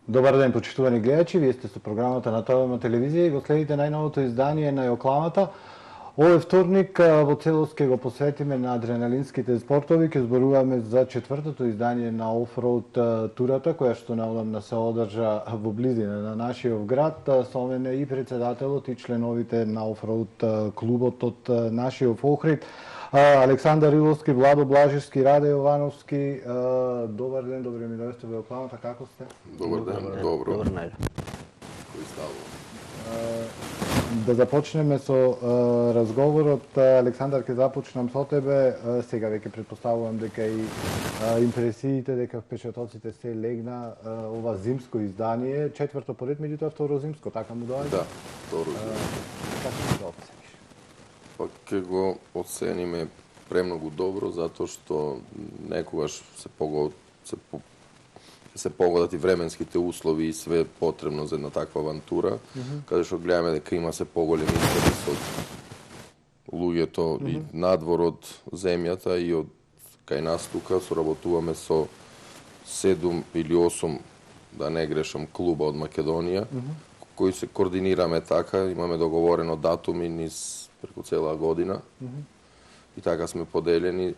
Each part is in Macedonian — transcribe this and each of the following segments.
Добар ден, почитувани гледачи, вие сте со програмата на ТВМ телевизија и го следите најновото издание на Јокламата. Овој вторник во целост ќе го посветиме на адреналинските спортови, ќе зборуваме за четвртото издание на офроуд турата, која што наодамна се одржа во близина на нашиот град. Со мене и председателот и членовите на офроуд клубот од нашиот Охрид. Александар Иловски, Владо Блажевски, Раде Јовановски. Добар ден, добре ми дојдовте во Јокламата, како сте? Добар ден, добро. Добар најде. Кој ставува? Да започнеме со разговорот. Александар, ќе започнам со тебе. Сега веќе претпоставувам дека и импресиите, дека впечатоците се легна ова зимско издание. Четврто поред, меѓутоа второ зимско, така му доаѓа? Да, второ зимско. Како ќе го оцениш? Па ќе го оцениме премногу добро, затоа што некогаш се погодат и временските услови и све потребно за една таква авантура, каде што гледаме дека има се поголем интерес од луѓето и надвор од земјата и од кај нас тука соработуваме со 7 или 8, да не грешам, клуба од Македонија, кои се координираме така, имаме договорено датуми низ преку цела година. И така сме поделени.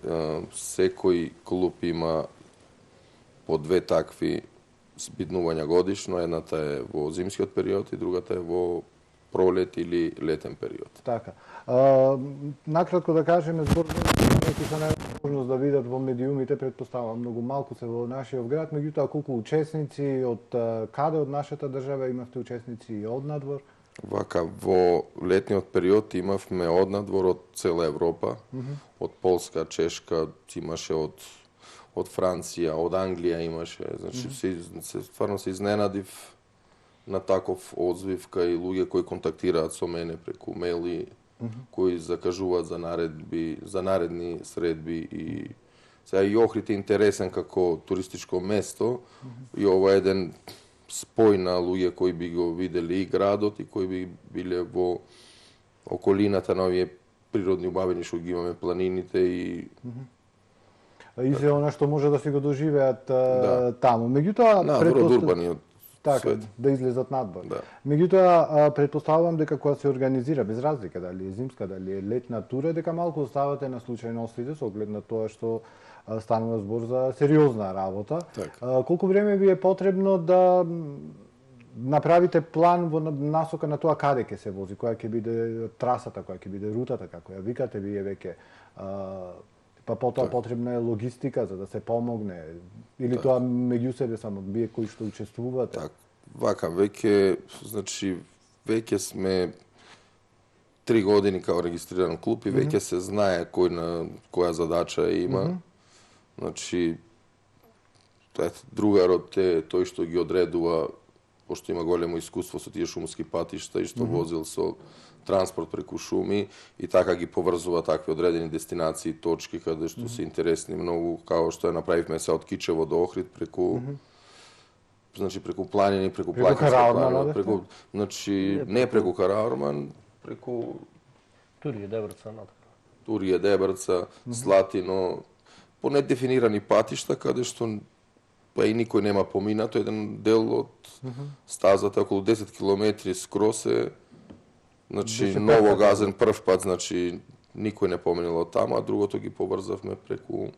Секој клуб има по 2 такви збиднувања годишно. Едната е во зимскиот период и другата е во пролет или летен период. Така. Накратко да кажеме, зборувањето се невозможност да видат во медиумите, претпоставам многу малку се во нашиот град, меѓутоа колку учесници од каде од нашата држава, имавте учесници и од надвор? Вака, во летниот период имавме од надвор од цела Европа, од Полска, Чешка, имаше од Франција, од Англија имаше, значи стварно се изненадив на таков одзвив кај луѓе кои контактираат со мене преку мейли, кои закажуваат за наредни средби и сега и Охрид е интересен како туристичко место и ова е еден спој на луѓе кои би го видели и градот и кои би биле во околината на овие природни убавини што ги имаме, планините и се она што може да си го доживеат таму. Меѓутоа од урбаниот така, свет. да излезат надвор. Да. Меѓутоа претпоставувам дека кога се организира, без разлика дали е зимска, дали е летна тура, дека малку оставате на случајностите со оглед на тоа што станува збор за сериозна работа. Так. Колку време ви е потребно да направите план во насока на тоа каде ќе се вози, која ќе биде трасата, која ќе биде рутата, како ја викате вие веќе, па потоа потребна е логистика за да се помогне, или тоа меѓу себе само вие кои што учествувате? Так, вака, веќе сме 3 години као регистриран клуб и веќе се знае кој на која задача има. Значи, другарот е тој што ги одредува, пошто има големо искуство со тие шумски патишта и што возил со транспорт преку шуми и така ги поврзува такви одредени дестинации, точки каде што се интересни многу, као што ја направивме се од Кичево до Охрид преку преку планини, преку планински преку не преку Караорман, преку Турија, Дебрца, Турија, Дебрца, Слатино, по недефинирани патишта каде што па и никој нема поминато, еден дел од стазата околу 10 километри скрос е ново газен прв пат, значи никој не поминало таму, а другото ги поврзавме преку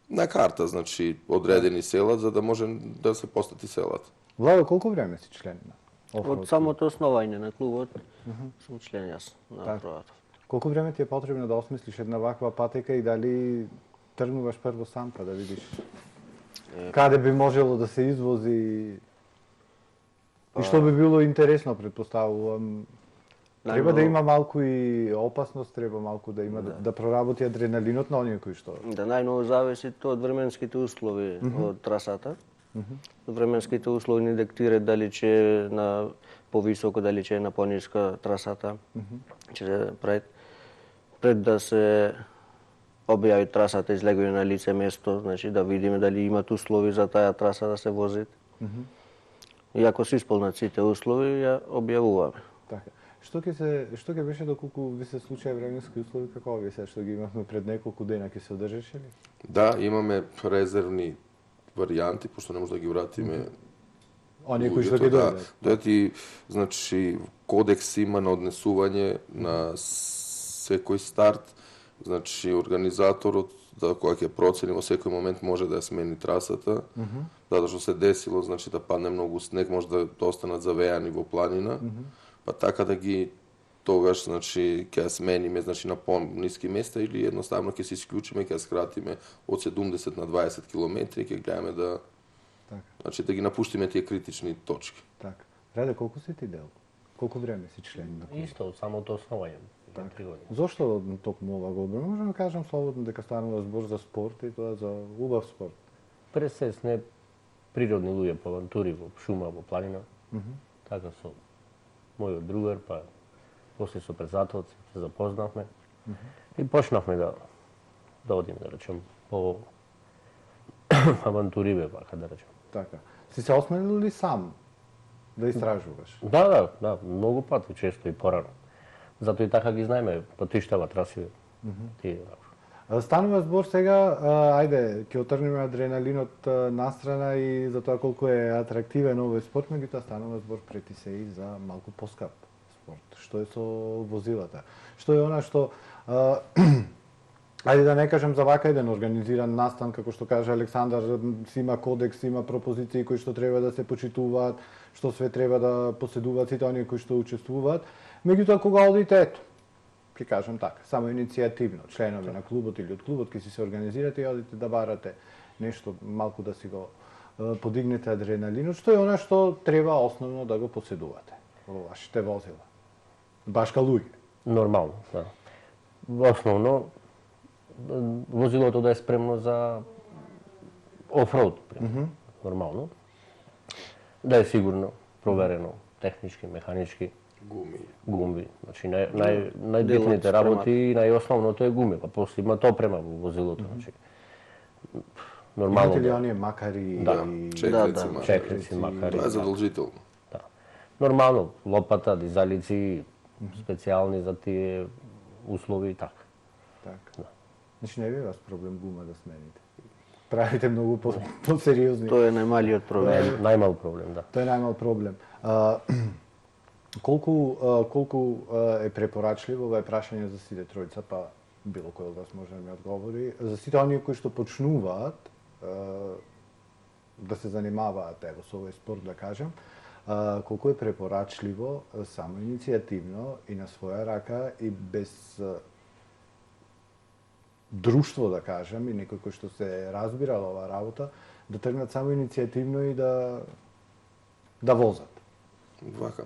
на карта, значи одредени села за да може да се постати селата. Владо, колку време си член на Од самото основање на клубот сум член јас на пројавата. Колку време ти е потребно да осмислиш една ваква патека и дали тргнуваш прво сам па да видиш каде би можело да се извози и што би било интересно, претпоставувам. Треба да има малку и опасност, треба малку да има да проработи адреналинот на оние кои што. Да, најмногу зависи тоа од временските услови од трасата. Временските услови ни диктираат дали ќе е на повисоко, дали ќе е на пониска трасата. Пред да се објави трасата, излегува на лице место, значи да видиме дали имат услови за таа траса да се возит. И ако се исполнат сите услови, ја објавуваме. Така. Што ќе беше доколку ви се случаја временски услови како овие се што ги имавме пред неколку дена, ќе се одржеше ли? Да, имаме резервни варијанти, пошто не може да ги вратиме Оние кои што луѓето, ќе да, дојдат. тоа ти, значи, кодекс има на однесување на секој старт, значи, организаторот, да, кога ќе процени во секој момент може да ја смени трасата, затоа што се десило, значи, да падне многу снег, може да останат завеани во планина, па така да ги тогаш, значи, ќе ја смениме, значи, на по-ниски места или едноставно ќе се исклучиме, ќе ја скратиме од 70 на 20 километри и ќе гледаме да, Така, значи, да ги напуштиме тие критични точки. така. Раде, колку си ти дел? Колку време си член на клубот? Исто, од самото основање. 3 години. Зошто токму ова го одбрана? Можеме да кажам слободно дека станува збор за спорт и тоа за убав спорт. Пред се сне природни луѓе по авантури во шума, во планина. Така со мојот другар, па после со председателот се запознавме и почнавме да одиме, да речем, по авантуриве, вака да речем. Така. Си се осмелил ли сам да истражуваш? Да, многу пати, често и порано. Затоа и така ги знаеме патиштава, трасиве. Тие, Станува збор сега, ајде, ќе отрнеме адреналинот настрана и за тоа колку е атрактивен овој спорт, меѓутоа станува збор прети се и за малку поскап спорт. Што е со возилата? Што е она што ајде да не кажем за вака еден организиран настан, како што каже Александар, си има кодекс, има пропозиции кои што треба да се почитуваат, што све треба да поседуваат сите оние кои што учествуваат. Меѓутоа кога одите, ето, ќе кажам така, само иницијативно, членови на клубот или од клубот ќе си се организирате и одите да барате нешто малку да си го подигнете адреналинот, што е она што треба основно да го поседувате во вашите возила. Баш ка луѓе. нормално, да. Основно, возилото да е спремно за офроуд, нормално. Да е сигурно, проверено, технички, механички, гуми. Значи, најбитните работи и најосновното е гуми, па после имат опрема во возилото. Значи, нормално. Имате ли оние макари Да. и Чекрици, Чекрици, макари. Тоа е задолжително. Да. Нормално, лопата, дизалици, специјални за тие услови и така. така. Значи не ви вас проблем гума да смените. Правите многу по-сериозни. Тоа е најмалиот проблем. Најмал проблем, да. Тоа е најмал проблем. Колку е препорачливо, ова е прашање за сите тројца, па било кој од вас може да ми одговори, за сите оние кои што почнуваат да се занимаваат ево со овој спорт да кажем, колку е препорачливо само иницијативно и на своја рака и без друштво да кажем и некој кој што се разбирал оваа работа да тргнат само иницијативно и да возат. Вака.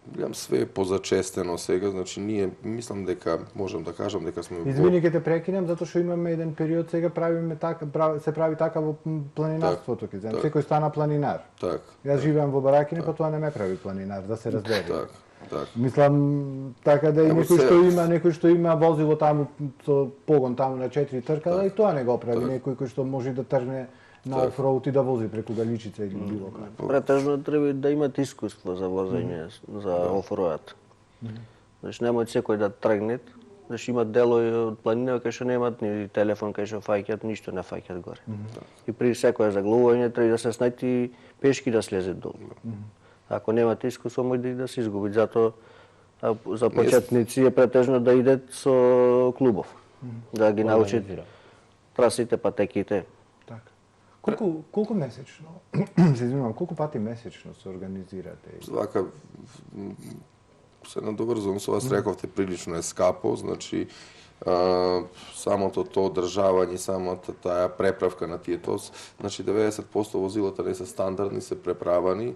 Гледам све е позачестено сега, значи ние мислам дека можам да кажам дека сме Извини ќе те прекинам затоа што имаме еден период сега правиме така се прави така во планинарството ќе земам. Секој стана планинар. Так. Јас живеам во Баракине, па тоа не ме прави планинар, да се разбере. Так. Мислам така да и Ево некој што има возило таму со погон таму на 4 тркала и тоа не го прави некој кој што може да тргне на офроуд и да вози преку Галичица или било каде. Претежно треба да имат искуство за возење за офроад. Значи немој секој да тргне, значи имат делови од планина кај што немат ни телефон, кај што фаќат, ништо не фаќат горе. И при секое заглавување треба да се снајти пешки да слезе долу. Ако немате искуство, може да се изгуби. Затоа за почетници е претежно да идат со клубов, да ги научат трасите, патеките. Така. Колку месечно? Се извинувам, колку пати месечно се организирате? Вака се надоврзувам со вас, рековте прилично е скапо, значи самото тоа одржавање, самата таа преправка на тие тоа, значи 90% возилата не се стандардни, се преправани,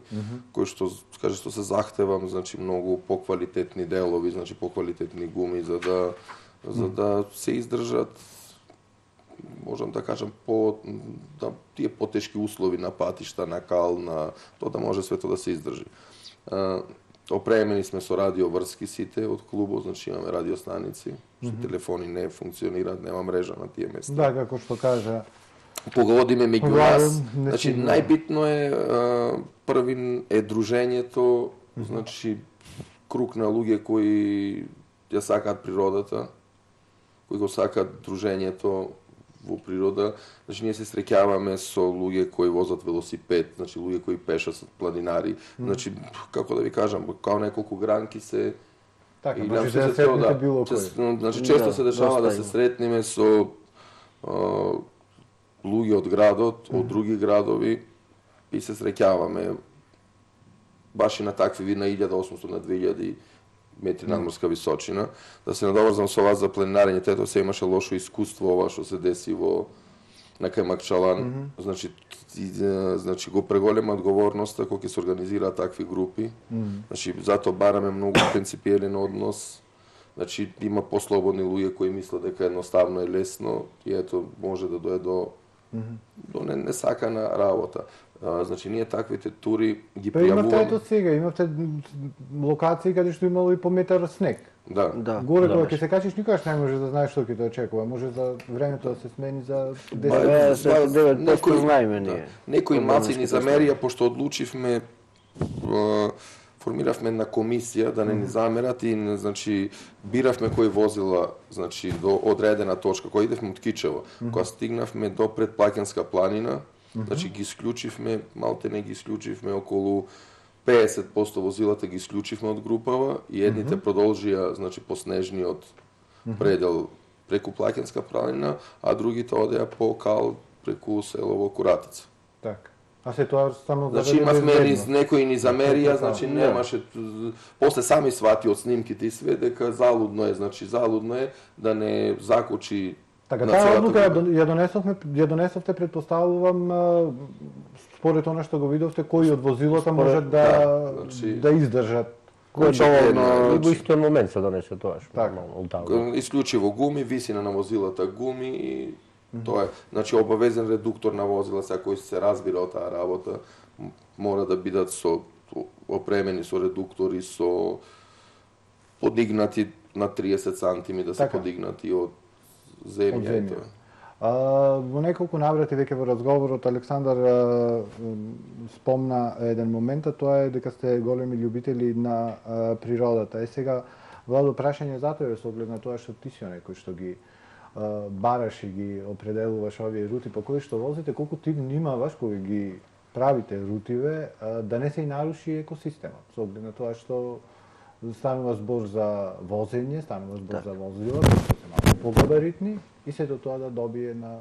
кои што каже што се захтевам, значи многу поквалитетни делови, значи поквалитетни гуми за да се издржат, можам да кажам тие потешки услови на патишта, на кал, на тоа да може свето да се издржи. Опремени сме со радиоврски сите од клубот, значи имаме радиостаници, што телефони не функционираат, нема мрежа на тие места. Да, како што кажа. Погодиме меѓу нас. Значи најбитно е првин е дружењето, значи круг на луѓе кои ја сакаат природата, кои го сакаат дружењето во природа, значи ние се среќаваме со луѓе кои возат велосипед, значи луѓе кои пешат, планинари, значи како да ви кажам, као неколку гранки се Така, и може се да сретнете да, било кој. значи често се дешава да се сретнеме со луѓе од градот, од други градови и се среќаваме баш и на такви види на 1800 на 2000 метри надморска височина. Да се надоврзам со вас за планинарење, тето се имаше лошо искуство ова што се деси во на Кајмакчалан. Значи го преголема одговорноста кога ќе се организираат такви групи. Значи затоа бараме многу принципиелен однос. Значи има послободни луѓе кои мислат дека едноставно е лесно и ето може да дое до несакана работа. Значи ние таквите тури ги Па имавте пријавуваме. ето сега, имавте локации каде што имало и по метар снег. Да. Да. Горе кога беше. ќе се качиш никогаш не можеш да знаеш што ќе те очекува. Може за времето да се смени за 10 Е, се 9% знаеме Да. ние. Некои маци ни Комунистите замерија пошто одлучивме формиравме една комисија да не ни замерат и значи биравме кои возила значи до одредена точка која идевме од Кичево. Кога стигнавме до предплакенска планина, значи ги исклучивме, малте не ги исклучивме околу 50% возилата ги исклучивме од групава и едните продолжија значи по снежниот предел преку Плакенска планина, а другите одеа по кал преку селово Куратица. Така. А се тоа само Значи заведе имавме безбедно. некои ни замерија, Да. значи немаше после сами свати од снимките и све дека залудно е, значи залудно е да не закочи Така, на таа целата одлука група. ја донесовте, предпоставувам, според она што го видовте, кои од возилата можат да, значи- да издржат. Кој Значи, доволно И во истиот момент се донесе тоа што Така. нормално одавно. Исклучиво гуми, висина на возилата гуми и тоа е. Значи обавезен редуктор на возила, сега кој се разбира од таа работа, мора да бидат со опремени со редуктори, со подигнати на 30 сантими да се Така. подигнати од земја. Од и земја. тоа. Во неколку наврати веќе во разговорот Александар спомна еден момент, а тоа е дека сте големи љубители на природата. Е сега Владо прашање затоа е со оглед на тоа што ти си оној кој што ги бараш и ги определуваш овие рути по кои што возите, колку ти внимаваш кога ги правите рутиве да не се и наруши екосистемот, со оглед на тоа што станува збор за возење, станува збор за возила, кои што се малку погабаритни и сето тоа да добие на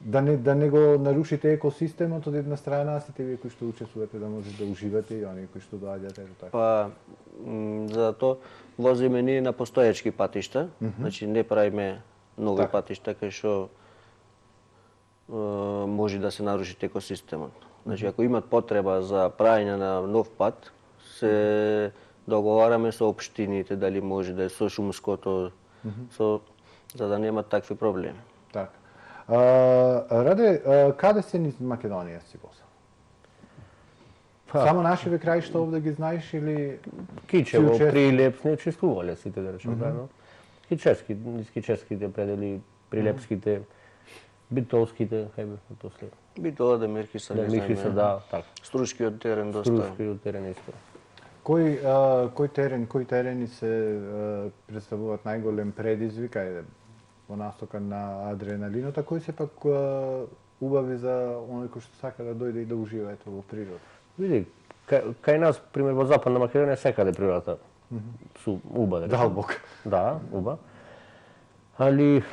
да не го нарушите екосистемот од една страна, а сите вие кои што учествувате да можете да уживате и оние кои што доаѓате ето така. Па, за тоа возиме ние на постоечки патишта, значи не правиме нови Така. патишта кај што може да се наруши екосистемот. Значи ако имат потреба за правење на нов пат, се договараме со општините дали може да е со шумското, за да немат такви проблеми. Така. Раде, каде се низ Македонија си возел? Само нашиве краишта овде ги знаеш или Кичево, Си учест- Прилеп, не чествувале сите да речем правилно. Ниски ческите предели, Прилепските, Битолските, хајде после. Битола да мерки са, Да, не мисли се знаеме. да, така. Стручкиот терен доста. Струскиот терен исто. кои терени се представуваат најголем предизвик, ајде, во настока на адреналинот, а кои се пак убави за оној кој што сака да дојде и да ужива ето во природа? Види, кај нас, пример, во Западна Македонија, секаде природата су уба, да речем. Далбок. Да, уба. Али,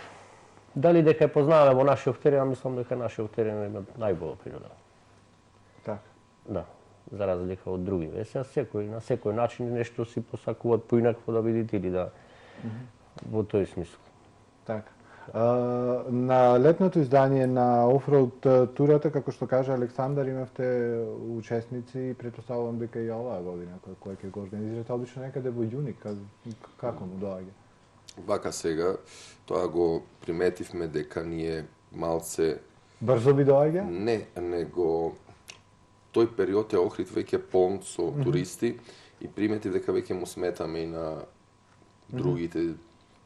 дали дека е познаваме во нашиот терен, мислам дека нашиот терен има најбола природа. Така. Да, за разлика од други. Сега на секој начин нешто си посакуваат поинакво да видите или да во тој смисол. Така. На летното издание на Офроуд турата, како што кажа Александар, имавте учесници и претпоставувам дека и оваа година која ќе го организирате обично некаде во јуни, како му доаѓа? Вака сега, тоа го приметивме дека ние малце Брзо ви доаѓа? не, него тој период е Охрид веќе полн со туристи и приметив дека веќе му сметаме и на другите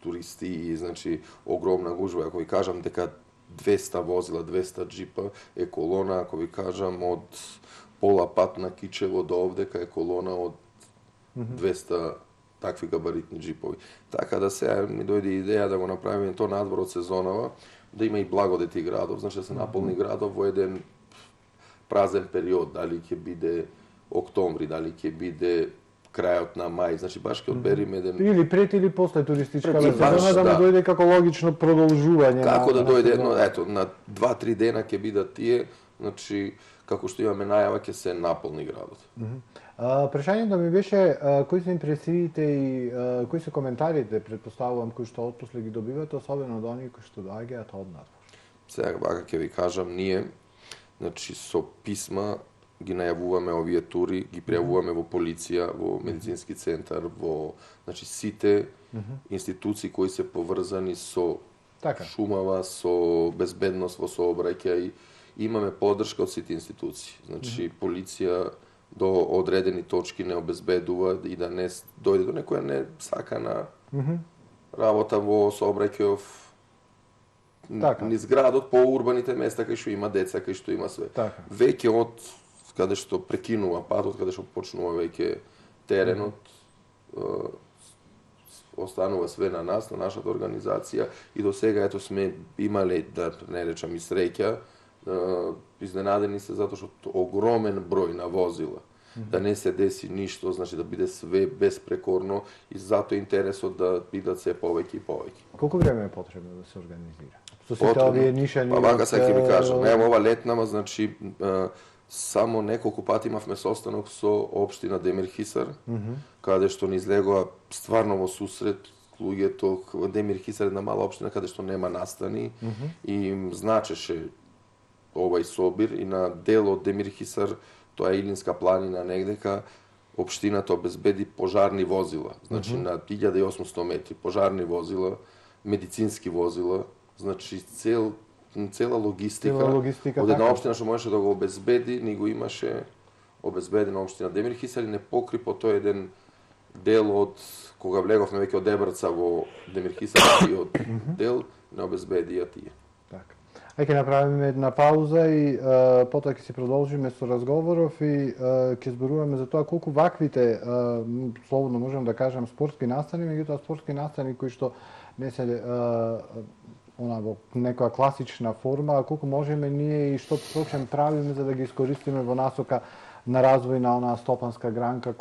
туристи и значи огромна гужва. Ако ви кажам дека 200 возила, 200 джипа е колона, ако ви кажам од пола пат на Кичево до овдека е колона од 200 такви габаритни джипови. Така да сега ми дојде идеја да го направиме то надвор од сезонава, да има и благодети градов, значи да се наполни градов во еден празен период, дали ќе биде октомври, дали ќе биде крајот на мај, значи баш ќе одбериме еден... Или пред или после туристичката Пред, баш, сезона, да му дојде како логично продолжување. Како да дојде едно, ето, на 2-3 дена ќе бидат тие, значи, како што имаме најава, ќе се наполни градот. Прашањето ми беше кои се импресиите и кои се коментарите, предпоставувам, кои што отпосле ги добивате, особено од оние кои што доаѓаат од надвор. Сега, вака ќе ви кажам, ние, значи, со писма ги најавуваме овие тури, ги пријавуваме во полиција, во медицински центар, во, значи, сите институции кои се поврзани со шумава, со безбедност во сообраќај, имаме поддршка од сите институции. Значи, полиција до одредени точки не обезбедува и да не дојде до некоја не сакана работа во сообраќајов низ градот, по урбаните места кај што има деца, кај што има све. Веќе од каде што прекинува патот, каде што почнува веќе теренот, останува све на нас, на нашата организација и до сега ето сме имале, да не речам и среќа, изненадени се затоа што огромен број на возила, да не се деси ништо, значи да биде све безпрекорно и затоа интересот да бидат се повеќе и повеќе. Колку време е потребно да се организира? Со сите овие нишани... Па вака сега ќе ви кажам, ево ова летнава, значи само неколку пати имавме состанок со општина Демирхисар, каде што ни излегоа стварно во сусрет луѓето. Демирхисар е една мала општина каде што нема настани и им значеше овај собир и на дел од Демирхисар, тоа е Илинска планина негдека, општината обезбеди пожарни возила, значи на 1800 метри пожарни возила, медицински возила, значи цела логистика од една општина што можеше да го обезбеди, ни го имаше обезбедена општина Демирхисар и не покри по тој еден дел од кога влеговме веќе од Дебрца во Демирхисарскиот дел, не обезбедија тие. Ќе направиме една пауза и потоа ќе се продолжиме со разговоров и ќе зборуваме за тоа колку ваквите, слободно можам да кажам, спортски настани, меѓутоа спортски настани кои што не се во некоја класична форма, колку можеме ние и што точно правиме за да ги искористиме во насока на развој на онаа стопанска гранка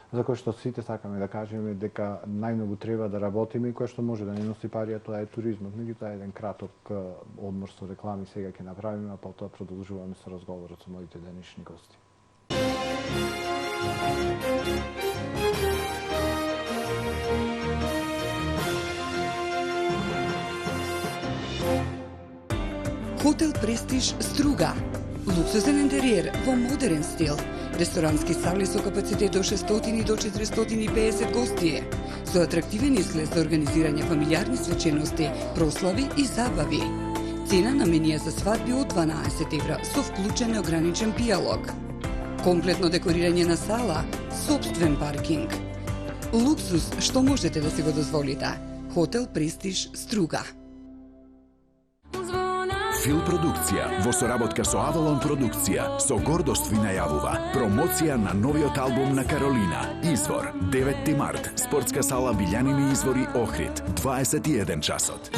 за која што сите сакаме да кажеме дека најмногу треба да работиме и која што може да не носи пари, а тоа е туризмот. Меѓутоа еден краток одмор со реклами сега ќе направиме, а потоа продолжуваме со разговорот со моите денешни гости. Хотел Престиж Струга. Луксузен интериер во модерен стил. Ресторански сали со капацитет од 600 до 450 гостие. Со атрактивен изглед за организирање фамилиарни свечености, прослави и забави. Цена на менија за свадби од 12 евра со вклучен ограничен пијалог. Комплетно декорирање на сала, сопствен паркинг. Луксус што можете да си го дозволите. Хотел Престиж Струга. Фил продукција во соработка со Авалон продукција со гордост ви најавува промоција на новиот албум на Каролина. Извор 9 март, спортска сала Билјанини извори Охрид, 21 часот.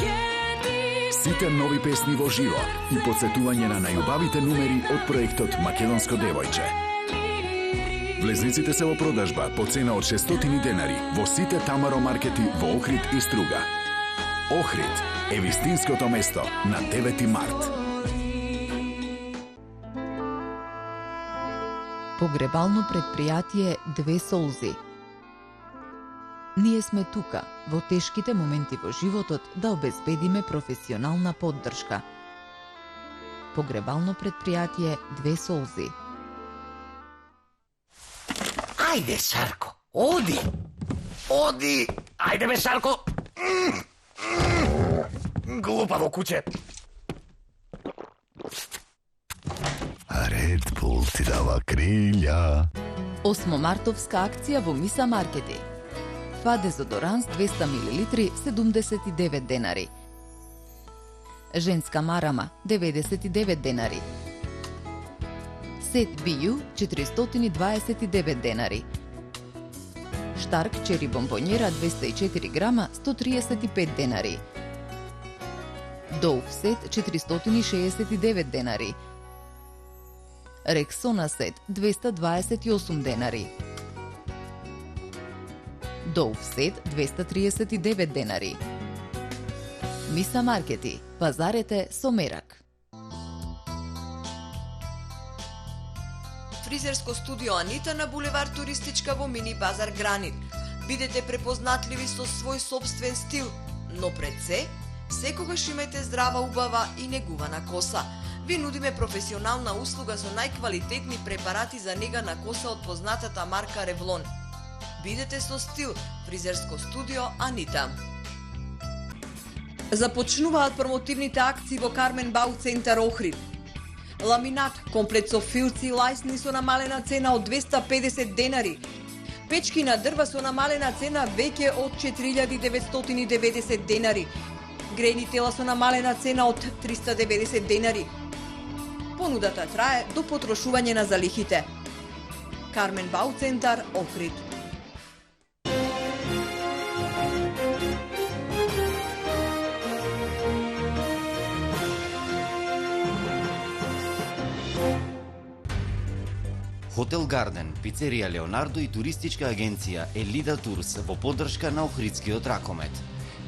Сите нови песни во живо и подсетување на најубавите numери од проектот Македонско девојче. Влезниците се во продажба по цена од 600 денари во сите Тамаро маркети во Охрид и Струга. Охрид е вистинското место на 9 март. Погребално предпријатие Две солзи. Ние сме тука, во тешките моменти во животот, да обезбедиме професионална поддршка. Погребално предпријатие Две солзи. Ајде, Шарко, оди! Оди! Ајде бе, Шарко! Глупаво куче! Ред Бул ти дава крилја. 8 мартовска акција во Миса маркети. Фа дезодоранс 200 мл 79 денари. Женска марама 99 денари. Сет Бију 429 денари. Штарк чери бомбонjera 204 грама 135 денари. Доув сет 469 денари. Рексона сет 228 денари. Доув сет 239 денари. Миса Маркети, пазарете со мерак. Фризерско студио Анита на булевар Туристичка во мини базар Гранит. Бидете препознатливи со свој собствен стил, но пред се, секогаш имајте здрава, убава и негувана коса. Ви нудиме професионална услуга со најквалитетни препарати за нега на коса од познатата марка Ревлон. Бидете со стил, фризерско студио Анита. Започнуваат промотивните акции во Кармен Бау центар Охрид. Ламинат, комплет со филци и лајсни со намалена цена од 250 денари. Печки на дрва со намалена цена веќе од 4990 денари. Грејни тела со намалена цена од 390 денари. Понудата трае до потрошување на залихите. Кармен Бау центар Охрид. Хотел Гарден, пицерија Леонардо и туристичка агенција Елида Турс во поддршка на Охридскиот ракомет.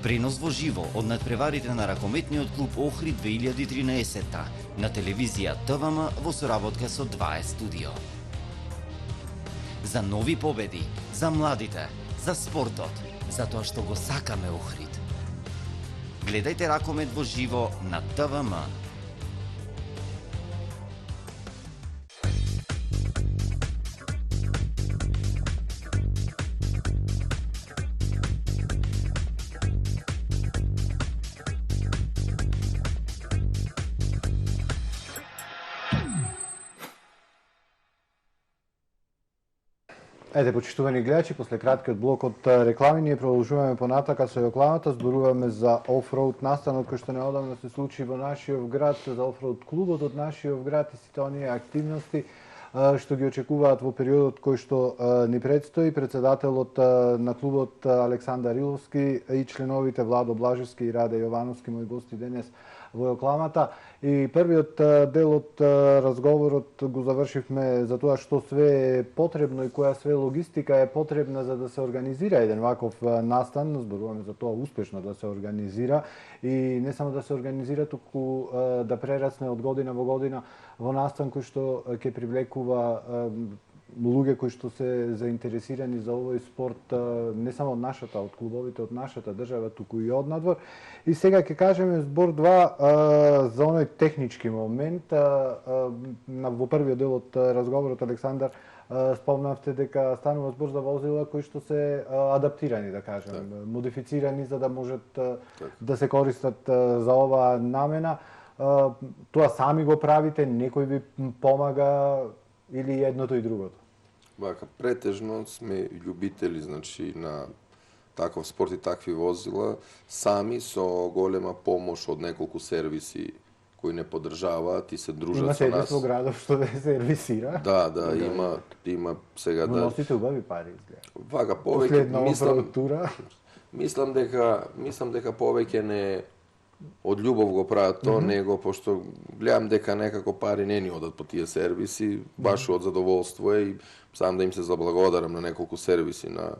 Пренос во живо од надпреварите на ракометниот клуб Охрид 2013 на телевизија ТВМ во соработка со 2 студио. За нови победи, за младите, за спортот, за тоа што го сакаме Охрид. Гледајте ракомет во живо на ТВМ. Ете, почитувани гледачи, после краткиот блок од реклами, ние продолжуваме понатака со рекламата, зборуваме за офроуд настанот кој што неодамна се случи во нашиот град, за офроуд клубот од нашиот град и сите оние активности што ги очекуваат во периодот кој што ни предстои. Председателот на клубот Александар Иловски и членовите Владо Блажевски и Раде Јовановски, мои гости денес во рекламата. И првиот дел од разговорот го завршивме за тоа што све е потребно и која све логистика е потребна за да се организира еден ваков настан. Зборуваме за тоа успешно да се организира и не само да се организира, туку да прерасне од година во година во настан кој што ќе привлекува луѓе кои што се заинтересирани за овој спорт не само од нашата, од клубовите од нашата држава, туку и од надвор. И сега ќе кажеме збор два за оној технички момент. Во првиот дел од разговорот, Александар, спомнавте дека станува збор за возила кои што се адаптирани, да кажем, модифицирани за да можат да се користат за оваа намена. Тоа сами го правите, некој ви помага или едното и другото? Вака, претежно сме љубители, значи, на таков спорт и такви возила, сами со голема помош од неколку сервиси кои не поддржаваат и се дружат има со нас. Има седи во градов што да сервисира? Да, има сега да... Носите убави пари, изгледа. Вака, повеќе, мислам дека повеќе не од љубов го прават тоа, него, пошто гледам дека некако пари не ни одат по тие сервиси, баш од задоволство е и сам да им се заблагодарам на неколку сервиси, на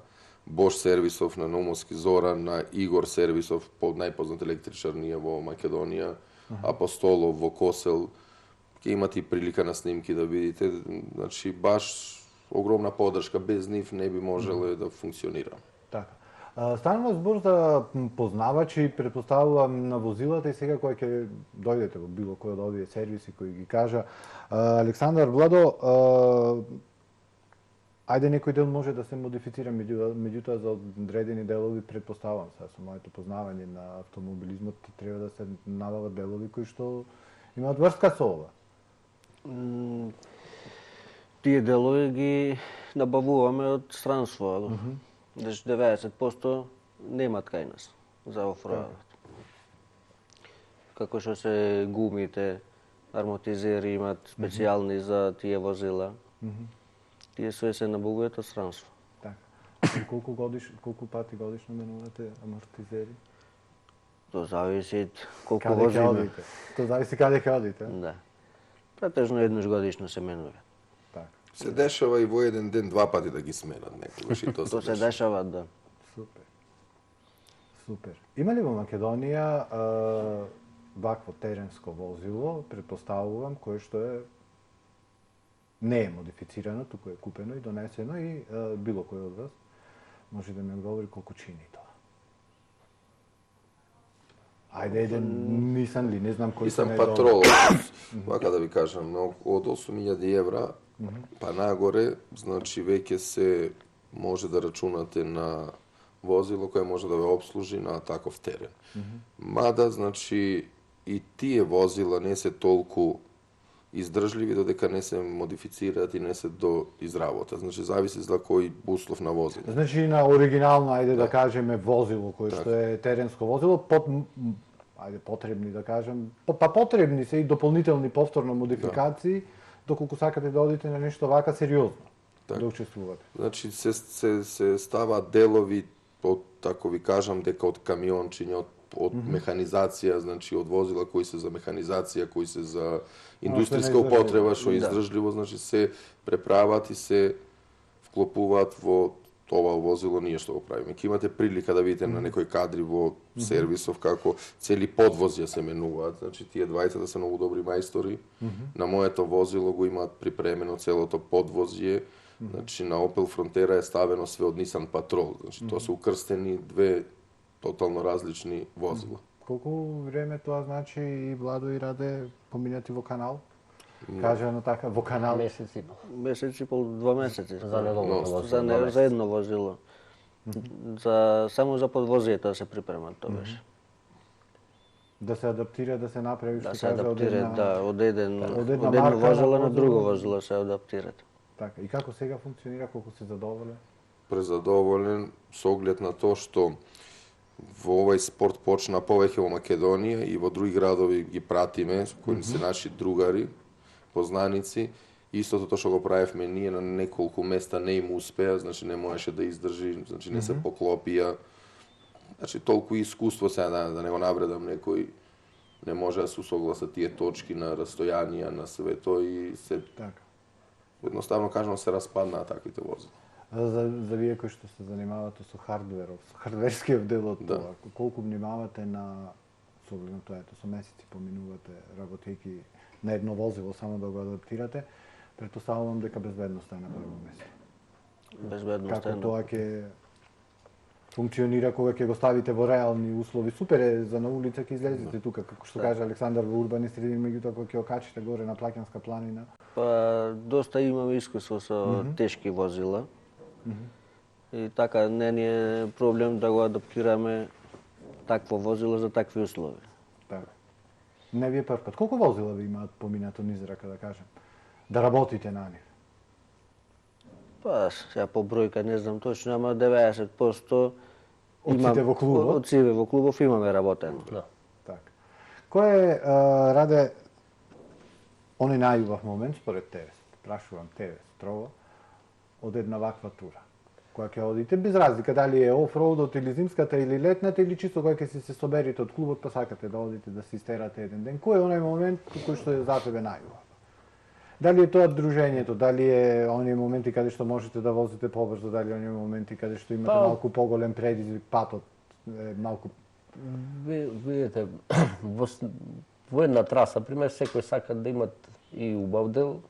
Бош сервисов, на Номовски Зоран, на Игор сервисов, најпознат електричар ние во Македонија, Апостолов во Косел. Ќе имате и прилика на снимки да видите, значи баш огромна поддршка, без нив не би можело да функционира. Така. Станува збор за познавачи, претпоставувам на возилата и сега кој ќе дојдете во било кој од овие сервиси кои ги кажа Александар, Владо, ајде некој дел може да се модифицира, меѓутоа за одредени делови претпоставувам сега со моето познавање на автомобилизмот треба да се набават делови кои што имаат врска со ова. Тие делови ги набавуваме од странство. 90% немат кај нас за офроадот. Како што се гумите, амортизери имат специјални за тие возила. Тие се набавуваат од странство. Колку пати годишно менувате амортизери? То зависи колку Каде ќе возиме. одите? То зависи каде ќе одите. Да. Претежно еднаш годишно се менува. Така. Се дешава и во еден ден два пати да ги сменат некогаш и то То се дешава. дешава, да. Супер. Супер. Има ли во Македонија вакво теренско возило, претпоставувам, кое што е не е модифицирано, туку е купено и донесено и било кој од вас може да ми одговори колку чини тоа? Ајде еден Нисан ли, не знам кој Nisam се patrol, вака да ви кажам, но од 8.000 евра па нагоре, значи веќе се може да рачунате на возило кое може да ве обслужи на таков терен. Мада, значи, и тие возила не се толку издржливи додека не се модифицираат и не се до изработат. Значи, зависи за кој услов на возило. Значи на оригинално, ајде да кажеме, возило кој што е теренско возило, потребни да кажем, потребни се и дополнителни повторно модификации, доколку сакате да одите на нешто вака сериозно, да учествувате. Значи, се ставаат делови од, тако ви кажам, дека од камиончиња, од механизација, значи од возила кои се за механизација, кои се за индустријска употреба, што е издржливо, значи се преправат и се вклопуваат во ова возило, ние што го правиме. Ке имате прилика да видите на некои кадри во сервисов како цели подвозја се менуваат, значи тие двајцата се многу добри мајстори. На моето возило го имаат припремено целото подвозје. Значи на Opel Frontera е ставено све од Nissan Patrol, значи тоа се укрстени две тотално различни возила. Колку време тоа значи и Владо и Раде поминати во канал? Кажано така, во канал. Месец и пол. Месец и пол, 2 месеци. За неговото возило. За едно возило. Само за подвозијата да се припремат, тоа беше. Да се адаптира, да се направи, Да што се кажа, адаптира, да, од едно марка возило на на друго возило се адаптират. Така, и како сега функционира, колку се задоволен? Презадоволен со оглед на тоа што во овој спорт почна повеќе во Македонија и во други градови ги пратиме, кои се наши другари, познаници. Истото тоа што го правевме ние на неколку места не им успеа, значи не можеше да издржи, значи не се поклопија. Значи толку искуство сега да не го навредам некој, не може да се усогласат тие точки на растојанија на свето и се Така. едноставно кажано се распаднаа таквите возила. За вие кои што се занимавате со хардверов, со хардверскиот дел од Да. тоа, колку внимавате на со оглед на тоа, ето со месеци поминувате работејќи на едно возило само да го адаптирате, претпоставувам дека безбедноста е на прво место. Безбедноста Како е тоа ќе функционира кога ќе го ставите во реални услови? Супер е за на улица ќе излезете тука, како што каже Александар, во урбани средини, меѓутоа кога ќе окачите горе на Плакинска планина. Па доста имаме искуство со тешки возила. И така не ни е проблем да го адаптираме такво возило за такви услови. Така. Не ви е прв пат. Колку возила ви имаат поминато низ рака, да кажем? Да работите на нив? Па сега по бројка не знам точно, ама 90% Од сите во клубот? Од сите во клубов имаме работено. Да. Така. Кој е, Раде, оној најубав момент според тебе, прашувам тебе строго, од една ваква тура? Која ќе одите, без разлика дали е офроудот или зимската или летната, или чисто која ќе се соберите од клубот па сакате да одите да се истерате еден ден. Кој е оној момент кој што е за тебе најубав? Дали е тоа дружењето, дали е оние моменти каде што можете да возите побрзо, дали е оние моменти каде што имате малку поголем предизвик, патот е малку... Видите, во една траса, пример, секој сака да имат и убав дел,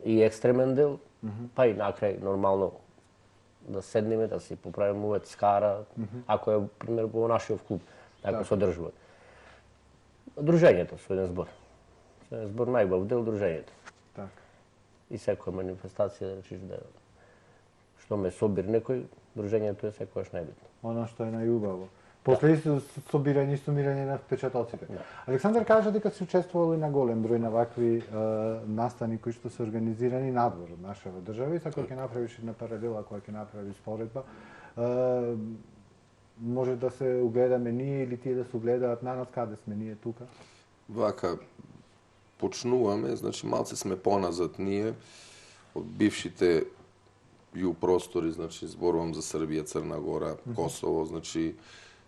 и екстремен дел, па и накрај нормално да седнеме, да си поправиме увет скара, ако е, пример, во нашиот клуб, ако се одржува. Дружењето, со еден збор. Со еден збор најубав дел дружењето. Така. И секоја манифестација, да речиш да што ме собир некој, дружењето е секогаш најбитно. Оно што е најубаво. После собирање и сумирање на впечатоците. Александар кажа дека се учествувал и на голем број на вакви настани кои што се организирани надвор од нашава држава и ако ќе направиш една паралела, која ќе направи споредба, може да се угледаме ние или тие да се угледаат на нас, каде сме ние тука? Вака, почнуваме, значи малце сме поназад ние, од бившите и у простори, значи зборувам за Србија, Црна Гора, Косово, значи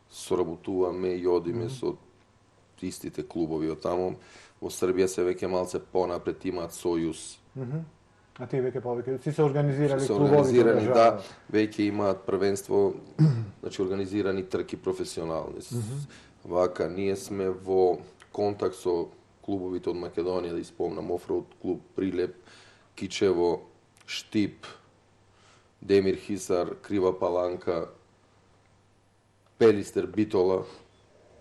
соработуваме и одиме со истите клубови од таму. Во Србија се веќе малце понапред имаат сојуз. А тие веќе повеќе си се организирали Се клубови? организирани, да, веќе имаат првенство, значи организирани трки професионални. Вака, ние сме во контакт со клубовите од Македонија, да испомнам, Офроуд клуб Прилеп, Кичево, Штип, Демир Хисар, Крива Паланка, Пелистер, Битола.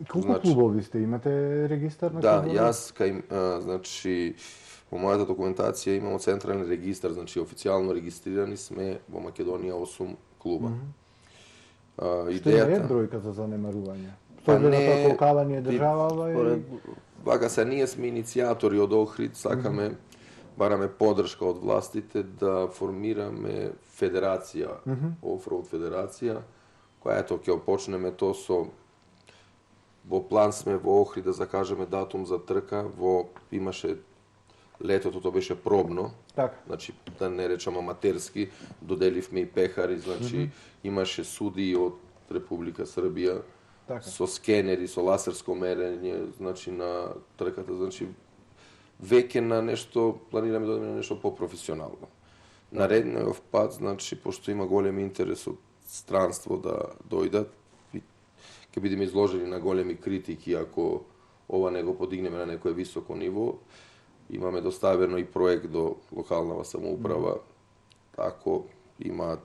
Колку клубови сте? Имате регистар на Да, клубови? јас значи во мојата документација имамо централен регистар, значи официјално регистрирани сме во Македонија 8 клуба. Што не е бројка за занемарување? Па Тоа не, колкава ни е држава и... Вака се, ние сме иницијатори од Охрид, сакаме, бараме подршка од властите да формираме федерација, Офроуд федерација, која ето ќе почнеме то со во план сме во Охрид да закажеме датум за трка, имаше летото тоа беше пробно. Така. Значи да не речам аматерски, доделивме и пехари, значи имаше суди од Република Србија. Така. Со скенери, со ласерско мерење, значи на трката, значи веќе на нешто планираме да одиме на нешто попрофесионално. Наредниот пат, значи пошто има голем интерес од странство да дојдат, ќе бидеме изложени на големи критики ако ова не го подигнеме на некое високо ниво. Имаме доставено и проект до локалната самоуправа, ако имаат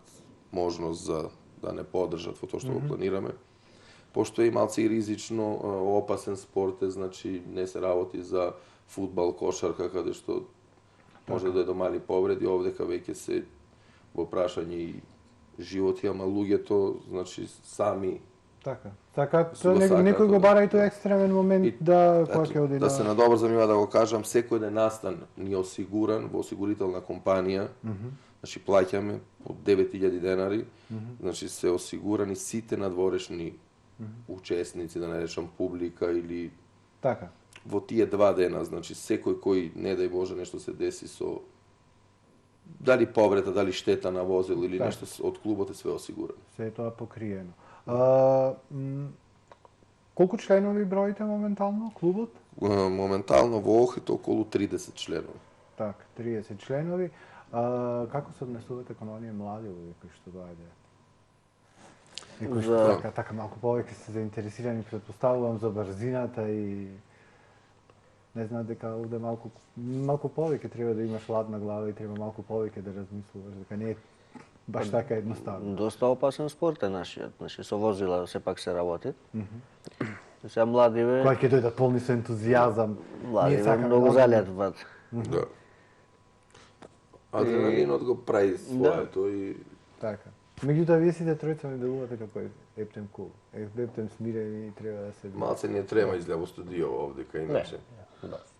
можност за да не поддржат во тоа што го планираме. Пошто е малце и ризично, опасен спорт е, значи не се работи за фудбал, кошарка, каде што може да е до мали повреди, овдека веќе се во прашање и животи, ама луѓето, значи сами Така. Така, некој го бара и тој екстремен момент да кога ќе оди да се надобрзам има да го кажам, секој ден настан ни е осигуран во осигурителна компанија. Значи плаќаме по 9000 денари, значи се осигурани сите надворешни учесници, да не речам публика или така. Во тие 2 дена, значи секој кој не дај Боже нешто се деси со дали повреда, дали штета на возил или нешто од клубот е све осигурано. Се е тоа покриено. Колку членови броите моментално клубот? Моментално во Охрид околу 30 членови. Так, 30 членови. Како се однесувате кон оние млади луѓе кои што доаѓаат? И кои што така малку повеќе се заинтересирани, претпоставувам за брзината и не знаат дека овде малку повеќе треба да имаш ладна глава и треба малку повеќе да размислуваш, дека не е баш така едноставно. Доста опасен спорт е нашиот, значи со возила сепак се работи. Сега младиве... Кои ќе дојдат полни со ентузијазам. Младиве многу залетват. Да. Адреналинот го прави своето и... Така. Меѓутоа, вие сите тројца ми делувате како ептем кул. Ептем смирени и треба да се... Малце не трема изгледа во студио овдека, иначе.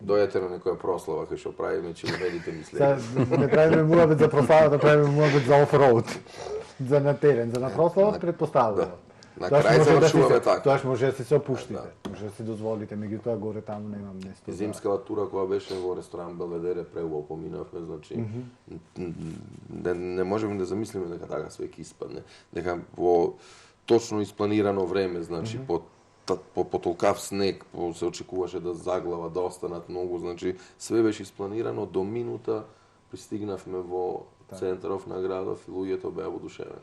Дојдете на некоја прослава кај што правиме, ќе го видите мислење. Не правиме муабет за прослава, да правиме муабет за офроуд. За на терен, за на прослава предпоставувам. На крај завршуваме така. Тоаш може да се опуштите, може да си дозволите, меѓутоа горе таму немам место. Зимската тура која беше во ресторан Белведере преубаво поминавме, значи не можеме да замислиме дека така све ќе испадне, дека во точно испланирано време, значи по толкав снег, се очекуваше да заглава, да останат многу, значи све беше испланирано, до минута пристигнавме во центаров на градов и луѓето беа воодушевени.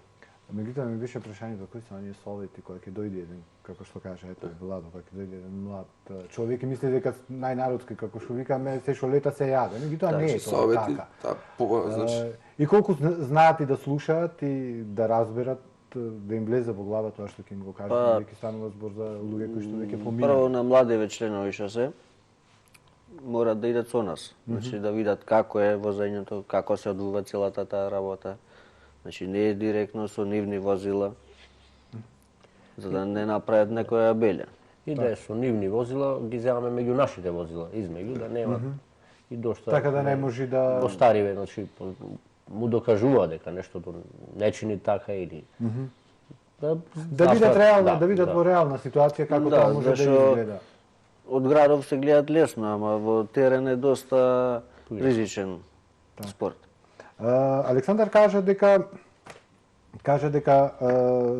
Меѓутоа ми беше прашањето кои се оние совети кога ќе дојде еден, како што каже, ето Владо, кога ќе дојде еден млад човек и мисли дека најнародски како што викаме се што лета се јаде, меѓутоа не е тоа така. И колку знаат и да слушаат и да разберат, да им влезе во глава тоа што ќе им го кажат, веќе станува збор за луѓе кои што веќе поминаа. Прво на младиве членови што се морат да идат со нас, значи да видат како е возењето, како се одвива целата таа работа. Значи не е директно со нивни возила, за да не направат некоја белја. И да е со нивни возила, ги земаме меѓу нашите возила, измеѓу, да нема и дошта... Така да не може да... Постариве, значи, му докажува дека нештото не чини така или... Да видат реална, да видат во реална ситуација како тоа може да изгледа. Од градов се гледат лесно, ама во терен е доста ризичен спорт. Александар кажа дека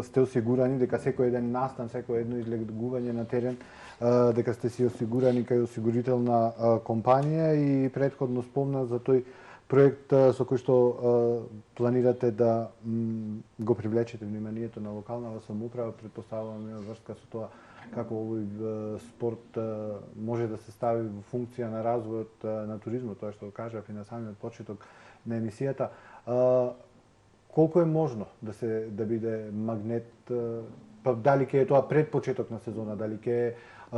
сте осигурани, дека секој еден настан, секој едно излегување на терен, дека сте си осигурани кај осигурителна компанија и претходно спомна за тој проект со кој што планирате да го привлечете вниманието на локалната самоуправа, претпоставувам има врска со тоа како овој спорт може да се стави во функција на развојот на туризмот, тоа што го кажав и на самиот почеток на емисијата. Колку е можно да биде магнет, па дали ќе е тоа пред почеток на сезона, дали ќе е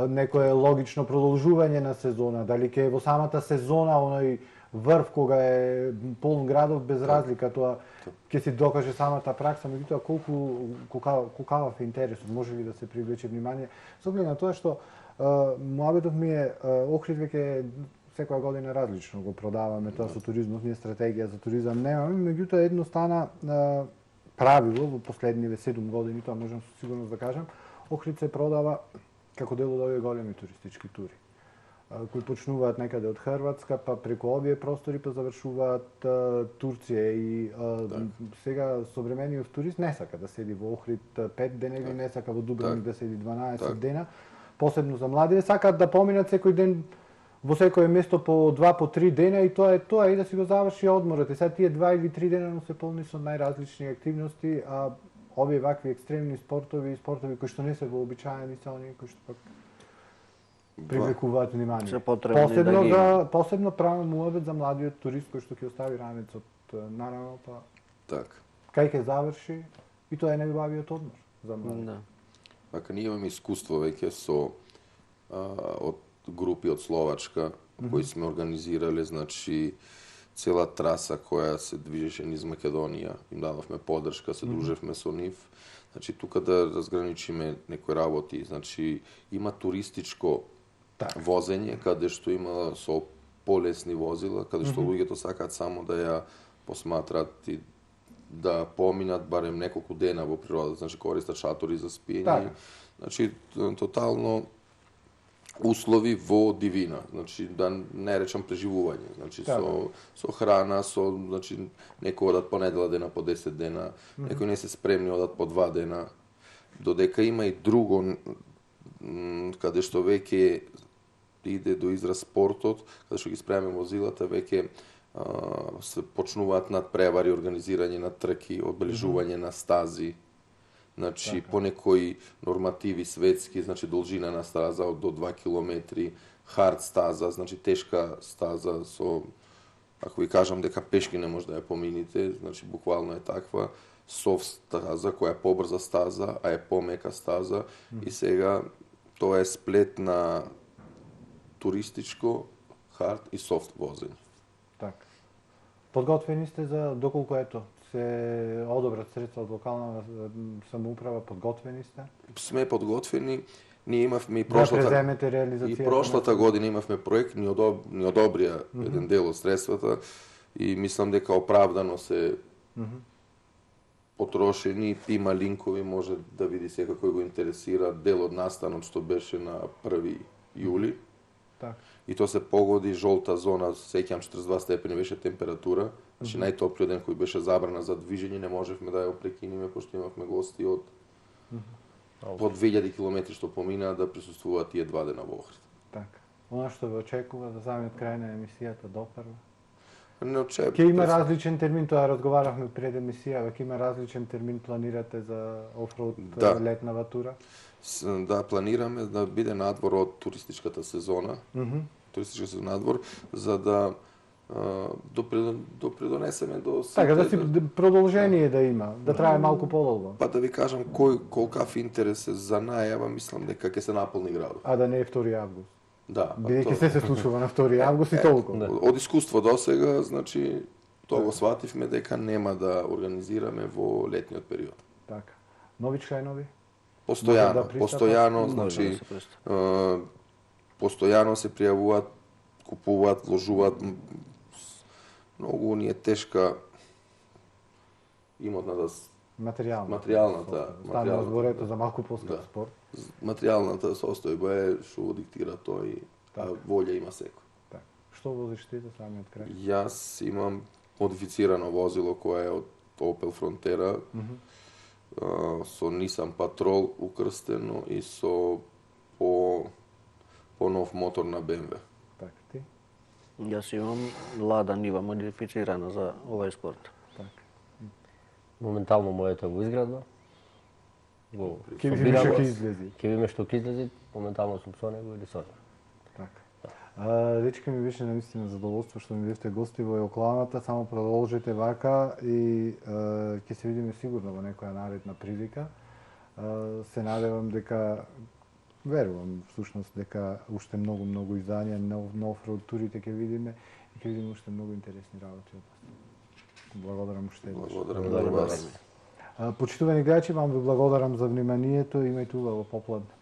некое логично продолжување на сезона, дали ќе е во самата сезона оној врв кога е полн градов без разлика, тоа ќе се докаже самата пракса, меѓутоа колкав е интересот, може ли да се привлече внимание, со оглед на тоа што муабетот ми е Охрид веќе секоја година различно го продаваме тоа со туризмот, ние стратегија за туризам немаме, меѓутоа едно стана правило во последниве 7 години, тоа можам со сигурност да кажам, Охрид се продава како дел од овие големи туристички тури, кои почнуваат некаде од Хрватска, па преку овие простори па завршуваат Турција и сега современиот турист не сака да седи во Охрид 5 дена или не сака во Дубровник да седи 12 дена, посебно за младите, сакаат да поминат секој ден во секое место по 2 по 3 дена и тоа е тоа и да си го заврши одморот. И сега тие 2 или 3 дена но се полни со најразлични активности, а овие вакви екстремни спортови кои што не се вообичаени се оние кои што пак привлекуваат внимание. Посебно правам муабет за младиот турист кој што ќе остави ранецот наравно, па кај ќе заврши и тоа е најубавиот одмор за млади. Така ние имаме искуство веќе со од групи од Словачка кои сме организирале, значи цела траса која се движеше низ Македонија, им дававме поддршка, се дружевме со нив. Значи тука да разграничиме некои работи, значи има туристичко возење каде што има со полесни возила, каде што луѓето сакаат само да ја посматрат и да поминат барем неколку дена во природата, значи користат шатори за спиење. Значи тотално услови во дивина, значи да не речам преживување, значи со храна, значи некои одат по недела дена, по 10 дена, некои не се спремни одат по 2 дена, додека има и друго каде што веќе иде до израз спортот, каде што ги спремаме возилата, веќе се почнуваат надпревари, организирање на трки, одбележување на стази. Значи по некои нормативи светски, значи должина на стаза од до 2 километри, хард стаза, значи тешка стаза со, ако ви кажам дека пешки не може да ја помините, значи буквално е таква, софт стаза која е побрза стаза, а е помека стаза и сега тоа е сплет на туристичко, хард и софт возење. Така. Подготвени сте за доколку ето се одобрат средства од локална самоуправа, подготвени сте? Сме подготвени. Ние имавме и прошлата година имавме проект, ни одобрија еден дел од средствата и мислам дека оправдано се потрошени, има линкови, може да види секој кој го интересира дел од настанот што беше на 1 јули. И тоа се погоди жолта зона, сеќам 42 степени беше температура, значи најтоплиот ден кој беше забрана за движење, не можевме да ја прекинеме пошто имавме гости од по 2000 километри што поминаа да присуствуваат тие 2 дена во Охрид. Така. Она што ве очекува за самиот крај на емисијата допрва? Не очекувам. Ќе има различен термин, тоа разговаравме пред емисија, ќе има различен термин планирате за офроуд летнава тура? Да, планираме да биде надвор од туристичката сезона, туристичка сезона надвор, за да допридонесеме до сите. Така, да си продолжение да има, да трае малку подолго. Па да ви кажам колкав интерес е за најава, мислам дека ќе се наполни градот. А да не е 2 август. Да. Бидејќи се случува на 2 август и толку. Од искуство до сега, значи, тоа го свативме дека нема да организираме во летниот период. Така. Нови членови? Постојано, значи, постојано се пријавуваат, купуваат, вложуваат. Многу ни е тешка имотната материјалната стана зборето за малку поскап спорт. Материјалната состојба е што диктира тој, волја има секој. Што возиш ти за самиот крај? Јас имам модифицирано возило кое е од Opel Frontera, со Nissan Patrol укрстено и со по нов мотор на BMW. Така ти? Јас имам Лада Нива модифицирана за овој спорт. Така. Моментално моето во изградба. Ке видиме што ќе излези. Ке видиме што ќе излези, моментално сум со него или со него. Така. Дечка ми беше наистина задоволство што ми бевте гости во Јокланата, само продолжете вака и ќе се видиме сигурно во некоја наредна прилика. Се надевам дека верувам всушност дека уште многу издања на офроуд турите ќе видиме и ќе видиме уште многу интересни работи од вас. Благодарам уште еднаш. Благодарам на вас. Почитувани гледачи, вам ви благодарам за вниманието, имајте убаво попладне.